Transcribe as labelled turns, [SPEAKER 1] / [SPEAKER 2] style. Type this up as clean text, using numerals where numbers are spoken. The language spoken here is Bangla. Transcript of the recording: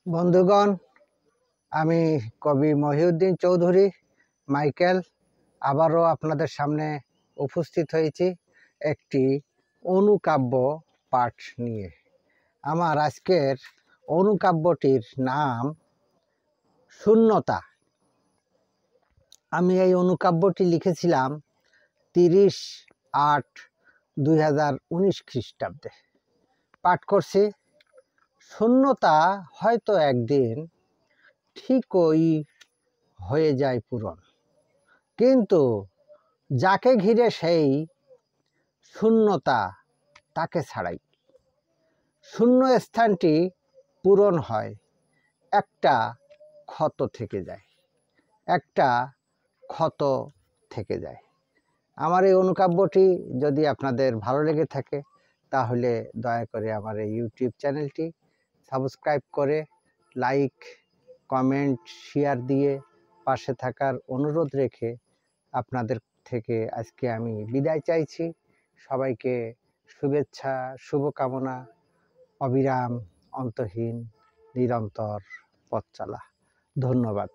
[SPEAKER 1] বন্ধুগণ, আমি কবি মহিউদ্দিন চৌধুরী মাইকেল আবারও আপনাদের সামনে উপস্থিত হয়েছি একটি অনুকাব্য পাঠ নিয়ে। আমার আজকের অনুকাব্যটির নাম শূন্যতা। আমি এই অনুকাব্যটি লিখেছিলাম 30/8/2019 খ্রিস্টাব্দে। পাঠ করছি। শূন্যতা হয়তো একদিন ঠিকই হয়ে যায় পূরণ, কিন্তু যাকে ঘিরে সেই শূন্যতা তাকে ছাড়াই শূন্য স্থানটি পূরণ হয়, একটা ক্ষত থেকে যায়, একটা ক্ষত থেকে যায়। আমার এই অনুকাব্যটি যদি আপনাদের ভালো লেগে থাকে তাহলে দয়া করে আমার এই ইউটিউব চ্যানেলটি সাবস্ক্রাইব করে লাইক, কমেন্ট, শেয়ার দিয়ে পাশে থাকার অনুরোধ রেখে আপনাদের থেকে আজকে আমি বিদায় চাইছি। সবাইকে শুভেচ্ছা, শুভকামনা, অবিরাম, অন্তহীন, নিরন্তর পথ চলা। ধন্যবাদ।